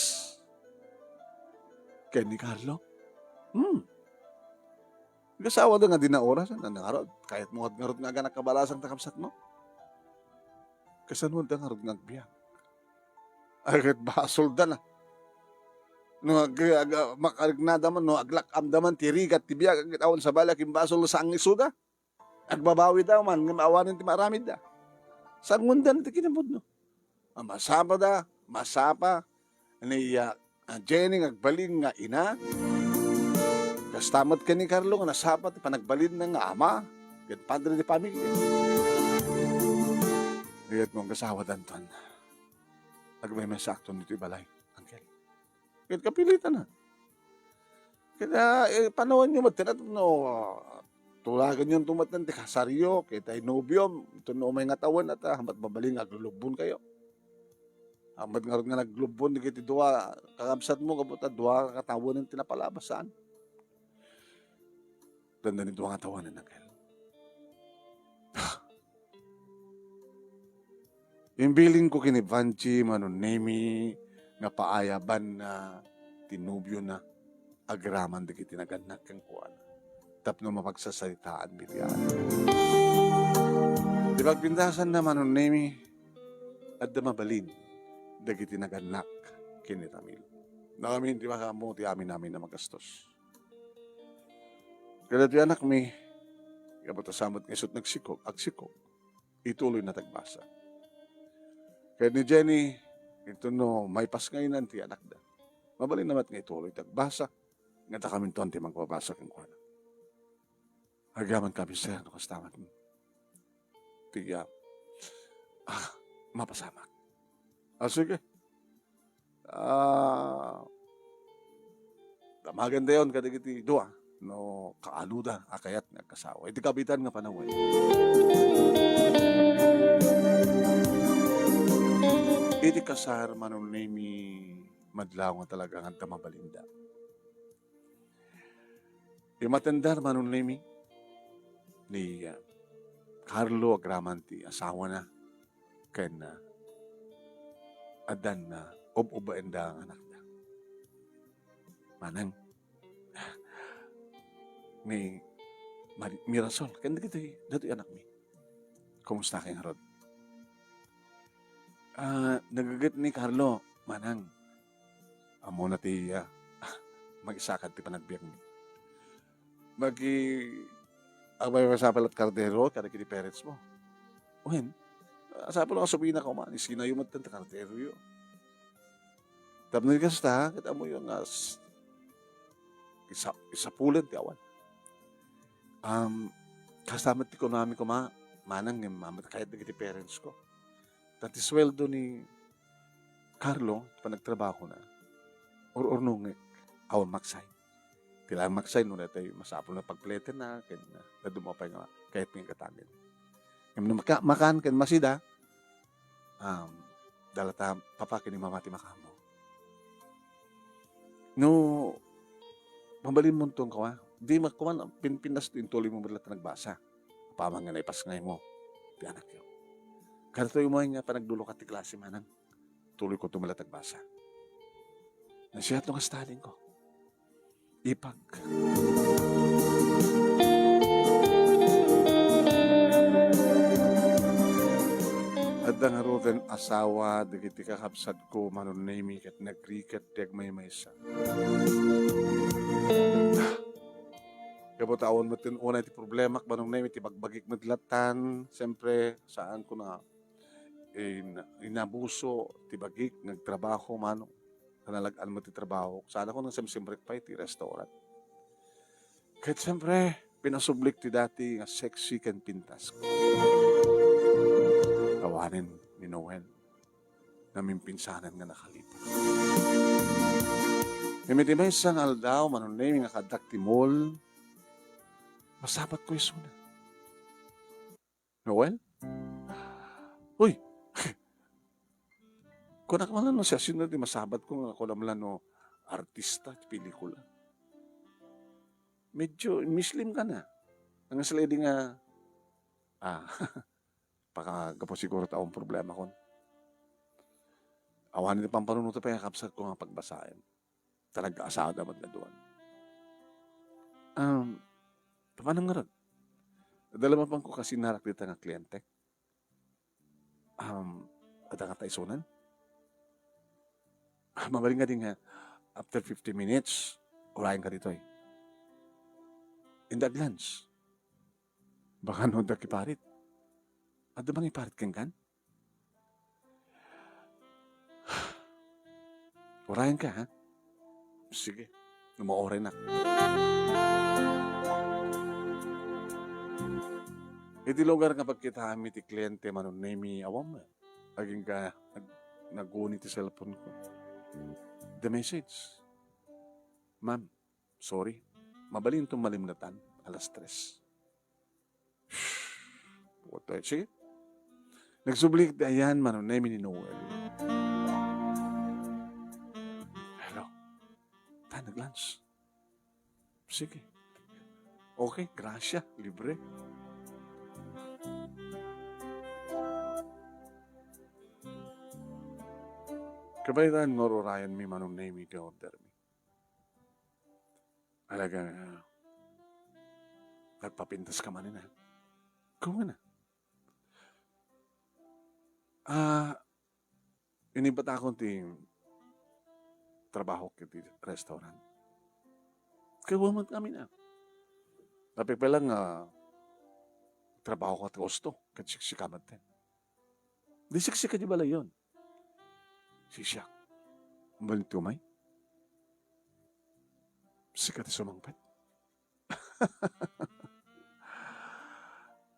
Kay ni Carlo. Gasawa da nga din na oras. Nangarod. Kahit mo ngarod nga ganak kabalasang takapsat mo. Kasanod da ngarod nga agbiyak. Agad basol da na. No makarignada man, no aglak amdaman, tirigat, tibiyag, agad awan sa balak, yung basol sa ang isuda. Agbabawi daw man, maawanin ti maramid da. Sa ngundan iti kinamod no. Masapa da, masapa, ni Jenny agbalin nga ina. Kastamat ka ni Carlo nga nasapat, panagbalin na nga ama, gan padre di pamilya. Iyat mong kasawa danton. Nagmay may sakto nito balay, angkel. Kaya kapilitan na. Kaya panahon nyo matinat, no, tulagan yung tumatan, kasaryo, kaya tayo nobyom, ito no may ngatawan at hamat babaling aglulubon kayo. Hamat nga rin nga naglubon, di kayo dua, kakabsat mo, kabuta, dua katawan yung tinapalabasan. Tanda ni dua katawan ng angkel. Yung bilin ko kini Vanchi, Manonemi, nga paayaban na tinubyo na agraman di kiti naganak kang kuwan. Tapno mapagsasalitaan bitian. Di pagpindasan na Manonemi at mabalin di kiti naganak kini Ramil. Nakamin di makamo ti amin namin na magastos. Kada ti anak mi, kapag tasamot ngisot nagsikog, agsikog, ituloy na tagbasa. Kaya ni Jenny, ito no, may pas ngayon nanti anak da. Mabalin namat nga ituloy tagbasa. Nga ta kami tonti magbabasa kang kuwan. Agaman kami sir, no kastamat mo. Tiya, mapasamak. Sige. Maganda yun, kadigiti dua. No, kaaluda, akayat nga kasawa. Iti kabitan nga panaway. Iti kasar Manonemi madlaw nga talaga nga tamabalinda. Imatandar Manonemi ni Carlo Agramanti, asawa na ken adan na ob-obaenda ang anak na. Manang ni Mirasol, kanda kita dito anak mi. Kumusta kayong harod? Nagagat ni Carlo, manang, amo na ti mag-isakad ti panagbiyak mi. Ang may masapal at kardero, kada kiti parents mo. Uhin, asapal ang sabihin na ko man, isinayumat ng kardero yun. Tapos kasta, kita mo yung isapulan ti awan. Kastamat ti ko namin ko manang yung mamat kahit na kiti parents ko. Tati sweldo ni Carlo, panagtrabaho na, or nung awan maksay. Kailangan maksay nung tayo masapol na pagplete na, kaya na dumapay nga kahit may katangin. Yung makan, kaya masida, dalata papakin ni mamati makamo. No, mabalin mo itong kawa, di makuman, pinpinas din tuloy mo malat na nagbasa. Pamang nga naipas ngay mo, di anak yun. Kada ito yung mga nga panagdulo ka ti klase manan, tuloy ko tumalat nagbasa. Nasiyat nung kastalin ko. Ipag. At ang harutan asawa, dagiti kakapsad ko, Manonemi, kat nagrikat, tiag may maysa. Kapag taon mo tin una iti problema, Manonemi, ti bagbagik madlatan, siyempre, saan ko na, inabuso, ti bagik, nagtrabaho, manong, nalagaan mo ti trabaho. Sana ko nang simsimbrek pa iti restaurant. Kahit siyempre, pinasublik ti dati nga sexy kan pintas ko. Kawanin ni Noel na mimpinsanan nga nakalipas. Imiti may isang aldaw, Manonemi nga kadaktimol, masapat ko isuna. Noel? Uy! Kung nakamalan no siya, sino di masabat ko nga kulamlan no artista at pelikula. Medyo mislim ka na. Ang slide nga, pakagapo siguro taong problema ko. Awan ni pampanunuto pa yung kapsat ko nga pagbasahin. Talaga-asada man na doon. Um, paano nga ron? Dalawa ko kasi narak dito nga kliyente. Ada nga taisunan. Mabaling nga din nga, after 50 minutes, urayan ka dito eh. In the glance. Baka no da kiparit. Ada bang iparit kang kan? Urayan ka ha? Sige. Lumaoray na. Iti lugar nga pagkita kami ti kliyente manon nemi awam na. Aging ka nag-uni ti cellphone ko. The message. Ma'am, sorry. Mabalin itong malimnatan. Alas 3. Puto. Sige. Nagsublik dayan manon nemi ni Noel. Hello. Tayo nag-lunch. Sige. Okay, grasya. Libre. Kabaitan ngoro Ryan mi manong name ti order mi. Alaga nagpapintas ka man na. Kung na. Inibat ako ti trabaho kiti restaurant. Kawaman kami na. Tapi pa lang trabaho ka ti gusto. Katsiksikamat din. Di siksika di bala yun. Siya. Balik tumay. Sikat sumangpet.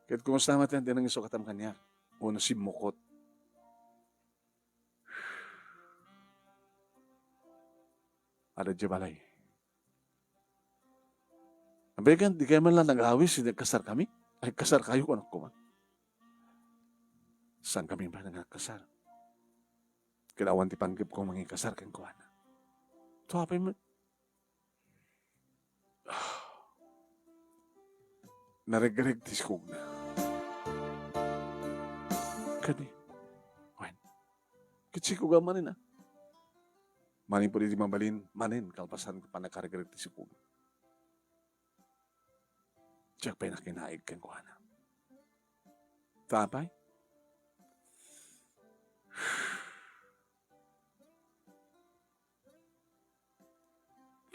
Kahit kumusta naman din ang isukatam kanya. Una si Mukot. Ada di balay. Abegan, di kayo man lang nag-awis, kasar kami. Ay, kasar kayo kung anak ko man. Saan kami ba nagkasar? Kailangan ti panggip ko mga kasar kang kuha na. Ito hapay mo. Naregreg ti skog na. Kani. Wen. Kitsi ko gamanin ah. Manin po di mabalin. Manin. Kalpasan ko pa nakaregreg ti skog. Tiyak pa'y nakinaig kang kuha na. Tapay.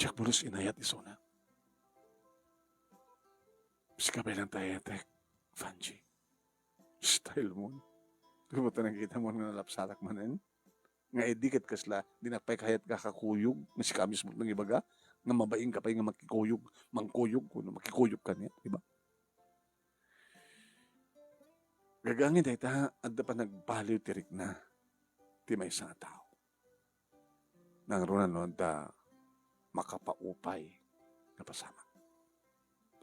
Tiyak bulos inayat isona. Sikabay lang tayo etek. Fanji. Style mo. Kubuta nakita mo nga nalapsalak manin. Nga edikit kasla. Dinapay kahit kakakuyog. Nga si kamis mo ng ibaga. Nga mabaing ka pa nga makikuyog. Mangkuyog. Kung makikuyog ka niya. Diba? Gagangin dahil ta. Adda pa nagbaliw tirik na. Ti may isang tao. Nang runan no. Da makapaupay na pasama.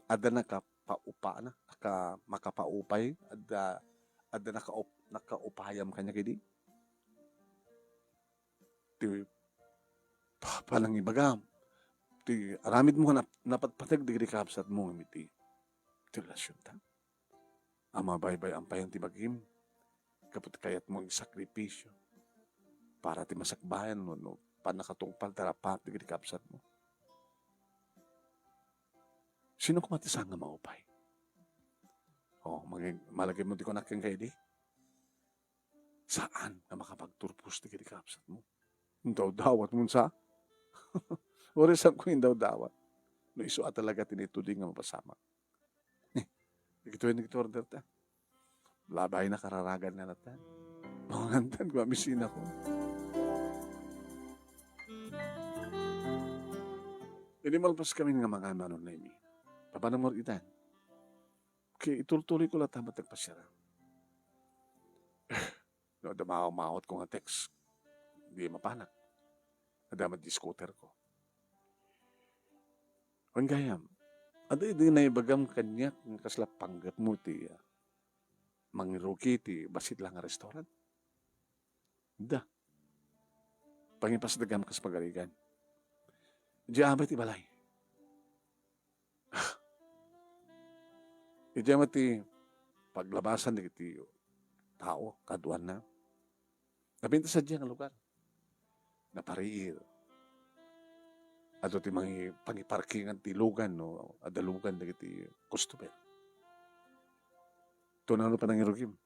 Ada nakapaupa na, makapaupay, ada nakaupayam kanya kidi. Ti palang ibagam. Ti aramid mo na napatpatag digri kapsat mo imiti. Ti relasyon ta. Ama baybay ang payang ti bagim. Kapit kayat mo sakripisyo para ti masakbayan mo no. Panakatungpal tarapat digri kapsat mo. Sino kumatisang nga maupay? Malagay mo di ko nakang kayo di? Saan na makapagturpos digri kapsat mo? Daw-dawat mo sa? Oresan ko yung daw-dawat. No iso at talaga tinituding nga mapasama. Nagituin order ta. Labay na kararagan na nata. Mangantan ko, amisin ako. Inimalpas kami nga mga manon na imi. Paano mo itan? Kaya ituloy ko lang tamat nagpasyara. No, damahot ko nga text. Hindi mapanak. Nadamat di scooter ko. Ang gayam. Ada din na ibagam kanya kung kasla panggap mo ti mangiruki ti basit lang nga restaurant. Da. Pangipas dagam kas pagaligan. Di amat ibalay. Di amat ti paglabasan di ti tao, kaduan na. Napinta sa diyang lugar. na pariir. Ato ti mga pangiparkingan ti lugan, no? Adalugan na kiti customer. Ito na pa nang irugim.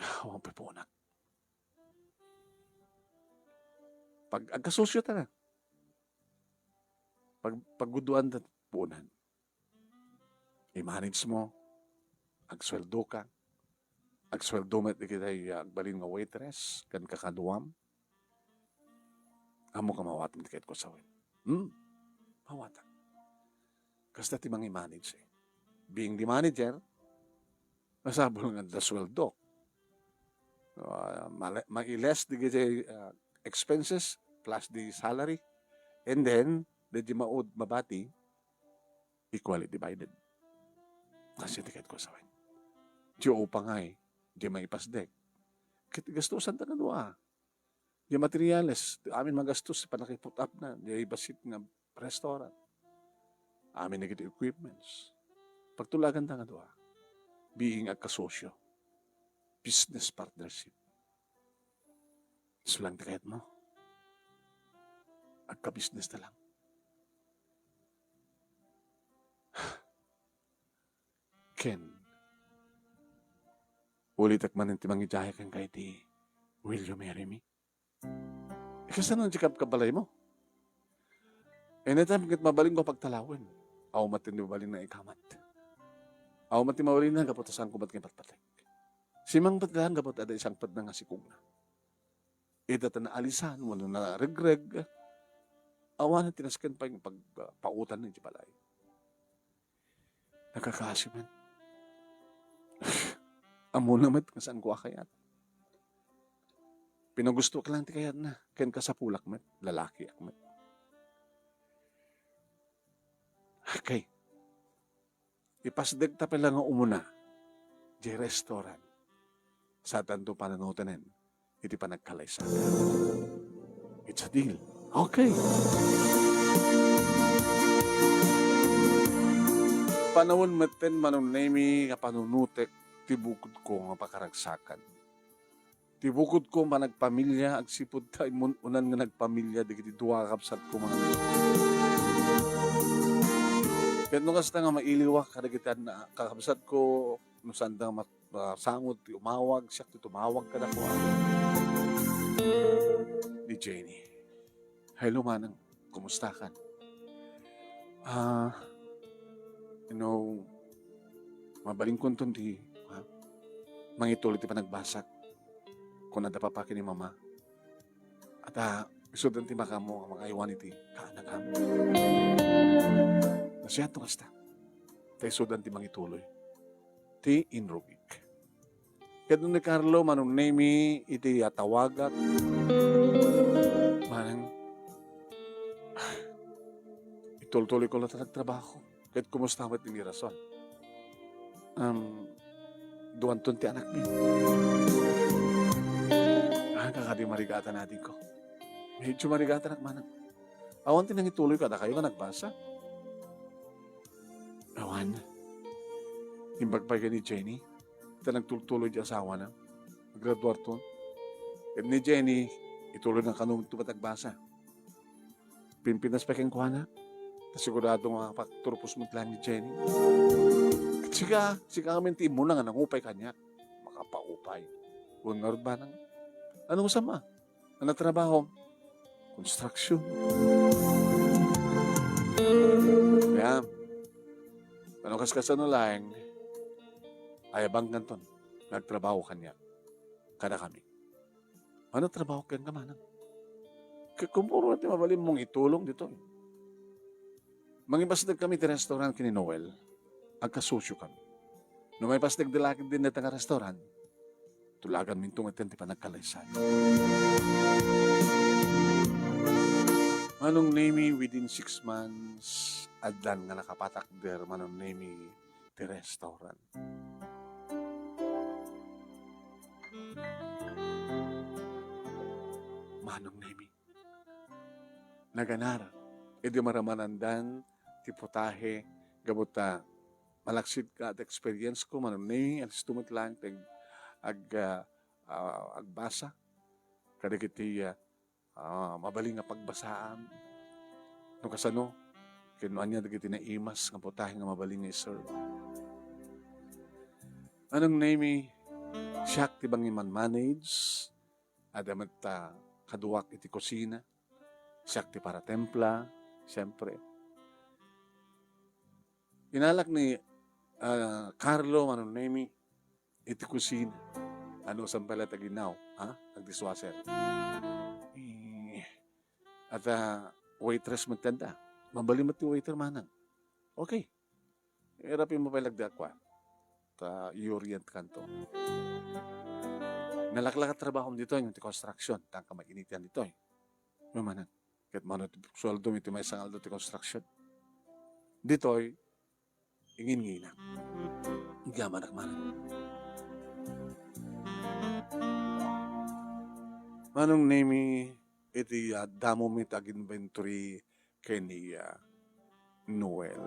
Huwag pipunak. Pag agkasosyo ta na. Pagguduan na punan. I-manage mo. Agsweldo ka. Agsweldo met ikitay agbalin nga waitress. Kan kakaduam. Amo ka mawatan kahit ko sawin. Mawatan. Kasta ti mga i-manage eh. Being the manager, masabol nga da sweldo. Mag-less di expenses plus the salary. And then, di maud mabati, equally divided. Kasi ti kahit ko sawin. Di upangay, di maipasdek. Kiti gastusan ta kadua. Di materials, amin magastos pa nakiput up na, di basit nga restaurant. Amin na kiti equipments. Pagtulagan ta nga doa, being agkasosyo, business partnership. Sulang tikayat mo, agka-business na lang. Ken, ulit akman ang timang ijahe kang kahit will you marry me? Kasi nang jikap kabalay mo. Anytime kit mabaling ko pagtalawin, aw matindi mabaling na ikamat. Aw mati mabaling na kapot asang kumat kay patpatek. Simang patlahan kapot ada isang pad na nga si Kung na. Ida ta na alisan, wala na regreg. Awa na tinaskan pa yung pagpautan ng balay. Nakakasiman. Amo naman kung saan ko akayat. Pinagusto ka lang ti kayat na. Ken ka sa pulak met, lalaki akmet. Okay. Ipasdeg ta pala nga umuna. Di restaurant. Sa tanto pananutanin. Iti pa nagkalaysa. It's a deal. Okay. Panawon maten manunemi kapanunutek tibukod ko nga pakaragsakan. Tibukod ko managpamilya agsipod ta unan nga nagpamilya digiti duwa kapsat ko mga. Ket no kasta nga mailiwak kadagitan na kakabsat ko no sanda masangot ti umawag siya ti tumawag kada ko. Ni Jenny. Hello manang, kumusta ka? Mabaling kunton ti mangituloy ti panagbasak kung nadapapakin ni mama. At isudan ti makamo ang mga iwan iti kaanagam. Nasyato kasta. Tay isudan ti mangituloy. Ti inrugik. Kaya ni Carlo manong nemi iti atawagat. Manang ituloy ko lang nagtrabaho. Kahit kumusta mo ti mirason. Duwanton ti anak mi. Kakadi marigatan natin ko. Medyo marigatan ak manang. Awan ti nang ituloy ka na kayo nga nagbasa. Awan. Imbagpay ka ni Jenny. Ito nagtuloy di asawa na. Graduar to. At ni Jenny, ituloy ng kanong tumatagbasa. Pimpinas pa keng kuha na. Sigurado nga pagturpos mo lang ni Jenny. Sika kami ti mo na nga nangupay kanya. Makapaupay. Kung nga ba nang ano sama? Ano trabaho? Construction. Kaya, ano kaskasano lang, ayabang kanton, nagtrabaho kanya. Kada kami. Ano trabaho kanya ka manang? Kumpuro natin mabalim mong itulong dito. Mangipasdag kami ti restaurant kini Noel. Agkasosyo kami. No may pasdag dilakid din na nga restaurant, tulagan mintong iten ti panagkalaysan. Manong nemi within 6 months, adlan nga nakapatak der manong nemi ti restaurant. Manong nemi. Naganar. Edi maramanandan ti putahe gabuta malaksid ka at experience ko manong nemi alis tumit lang agbasa. kadagiti mabaling nga pagbasaan. No kasano, kinuan niya dagiti na imas nga putahe nga mabaling nga iserve. Anong name siyak ti bang iman manage, adamat kaduwak iti kusina, siyak ti para templa, siyempre. Inalak ni Carlo anong name iti kusina. Ano sampala taginaw, ha? Nagdiswaser. At waitress magtanda. Mabali mo ti waiter manang. Okay. Irapin mo pa lagdakwa. Orient kanto. Nalaklak at trabaho dito yung ti construction. Tangka maginitian dito eh. Yung manang. Kahit mo sweldo iti may sangaldo ti construction. Dito ay ingin-ngina. Igaman ak manang. Manong name iti damo mit ag inventory kay ni Noel.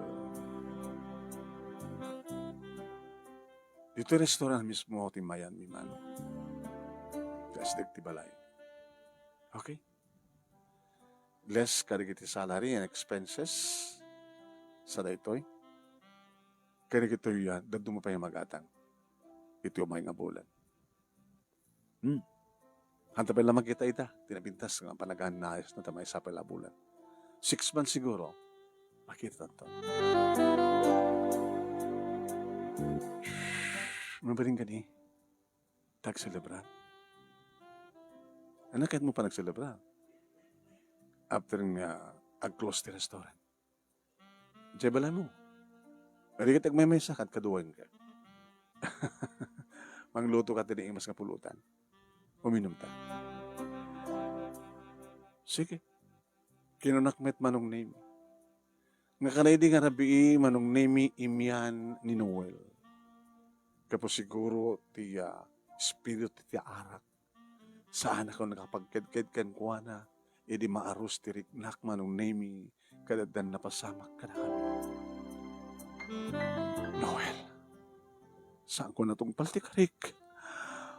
Dito restaurant mismo ti mayan mi mano. Kastig ti balay. Okay? Less karigiti salary and expenses sa daytoy. Karigito yan, dadto mo pa yung mag-atang. Ito yung may nga bulan. Hanta pa lang makita ita, tinapintas ng panagaan na ayos na tamay sa palabulan. 6 months siguro, makita ito. Mabaling ka ni, tag-celebra. Ano kahit mo pa nag-celebra? After nga, ag-close the restaurant. Diyan balay mo. Pwede ka tagmay-mesa kat kaduwan ka. Mangluto ka tiniing mas nga pulutan. Uminom ta. Sige. Kinunakmet manong name. Nga kanay di nga rabi manong name imyan ni Noel. Kapos siguro ti spirit ti arak. Saan ako nakapagked-ked kan kuana. Edi maarus ti riknak manong name kadadan napasamak ka na kami. Noel. Saan ko na tong paltikarik?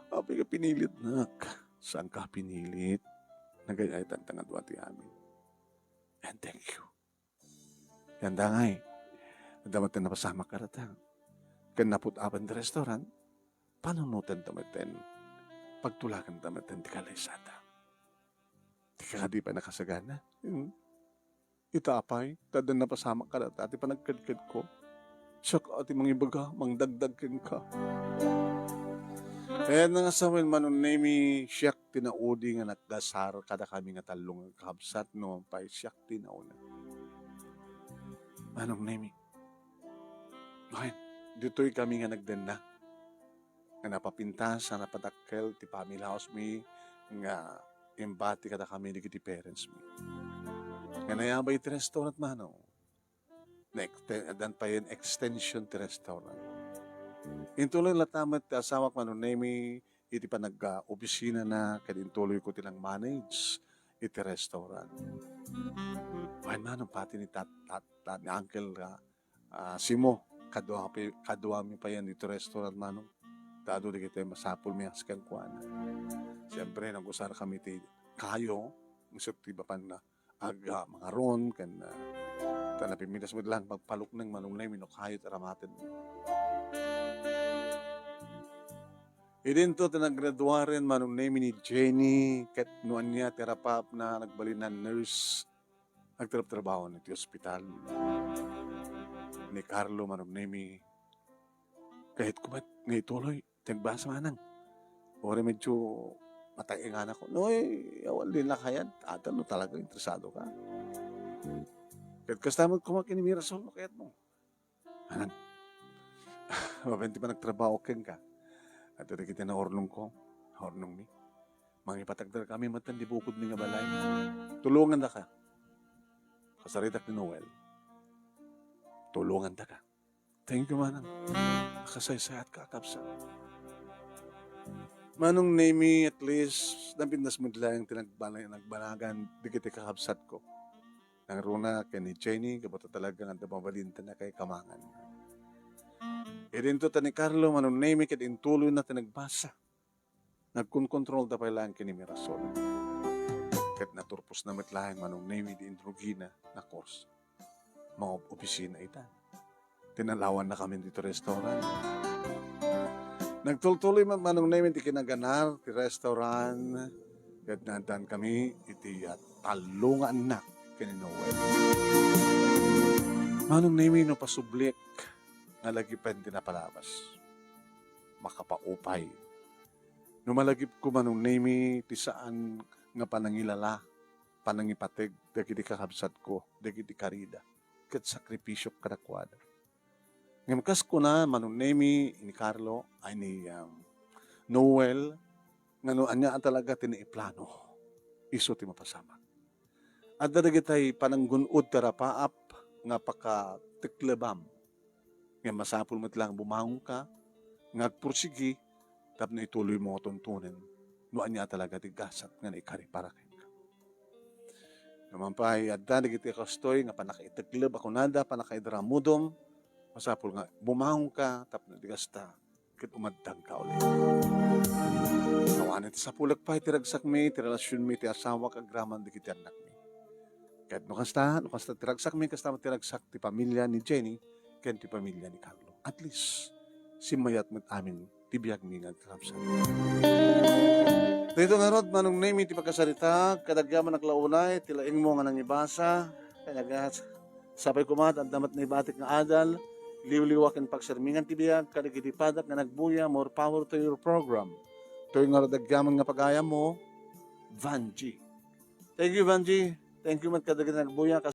Abi ka pinilit nak. Saan ka pinilit? Nagayay tantang adwa ti amin. And thank you. Yanda nga eh. Damat na napasama ka ratang. Kan naput-apan di restaurant, panunutan tamaten. Pagtulakan tamaten di kalaysata. Di ka di pa nakasagana. Itapay, tadan napasama ka rata. Ati pa nagkadkad ko. Siyak ati mga ibaga, mangdagdagkin ka. Kaya nga sa will manon name siyak tinaudi nga nagdasar kada kami nga talong kabsat no pay siyak tinauna. Manong name. Okay, dito'y kami nga nagdena. Nga napapintas, nga napadakkel ti family house mi nga embati kada kami di kiti parents mi. Nga nayabay ti restaurant mano. Dan pa yun extension ti restaurant. Intuloy latamat ti asawak manon name iti pa nag-opisina na kadintuloy ko tilang manage iti restaurant. Why manong pati ni ni Uncle Simo kadwa mi pa yan dito restaurant manong. Dado di kita masapul mi askan kuana. Siyempre nag-usar kami ti kayo isip ti bapan na mga ron kan tanapimitas mo lang pagpalok ng manong name kayo taramatin. Idin to tinaggraduaren manong name ni Jenny ket nuan niya terapap na nagbalinan nurse nagtrabaho na ti ospital ni Carlo manong name kahit kumat ngaituloy tagbasa manang ore medyo mataingan ako noy awal din na kayan no talaga interesado ka kahit kastamot kumak ni Mirasol kahit mo manang mabenti pa nagtrabaho ken ka. At ito kita na ornong ko, ornong mi. Mga ipatagdar kami matan di bukod mi nga balay. Tulungan da ka. Kasaritak ni Noel. Tulungan da ka. Thank you manang. Nakasaysay at kakapsa. Manong name at least, napindas mo nila yung nagbanagan di kita kakapsat ko. Nang runa kay ni Jenny, kabato talaga nga mabalinta na kay kamangan. Idin to ni Carlo, manong name, kadin tuloy na tinagbasa. nagkunkontrol da pa lang kini Mirasol. Ket naturpos na metlahan manong name di Indrogina na course. Mga opisina ita. Tinalawan na kami dito restaurant. Nagtultuloy man manong name ti kinaganar ti restaurant. Ket nandan kami iti talungan na kini Noel. Manong name no pasublik nga lagi pwede na palabas. Makapaupay. Numalagip ko manong name ti saan nga panangilala, panangipatig, dagiti kakabsat ko, dagiti karida, ket sakripisyo kadakwada. Ngamkas ko na manong name ni Carlo, ay ni Noel, nga no anya talaga tiniiplano, iso ti mapasama. At dadagitay pananggunod tarapaap, nga pakatiklebam, nga masapul mo't lang bumahong ka, nga pursigi, tapno ituloy mo tuntunin, no anya talaga tigasat nga naikari para kayo. Naman pa, adda nagiti kastoy nga panakaitikleb ako nada, panakaidramudom, masapul nga bumahong ka, tapno digasta, kit umaddag ka ulit. Nawanin ti sa pulag pa, tiragsak mi, ti relasyon mi, ti asawa kagraman, di kiti anak mi. Kahit nukasta tiragsak mi, kasta tiragsak ti pamilya ni Jenny, ken ti pamilya ni Carlo. At least, simayat mo't amin, tibiyag mi nga kakabsat. Dito nga rod, manong name iti pagkasalita, kadagyaman naglaunay, tilaing mo nga nang ibasa, kaya sapay kumat, ang damat na ibatik nga adal, liwliwakin pagsermingan tibiyag, kadagitipadak nga nagbuya, more power to your program. Ito yung nga radagyaman nga pagaya mo, Vanji. Thank you, Vanji. Thank you, mat kadagit nagbuya.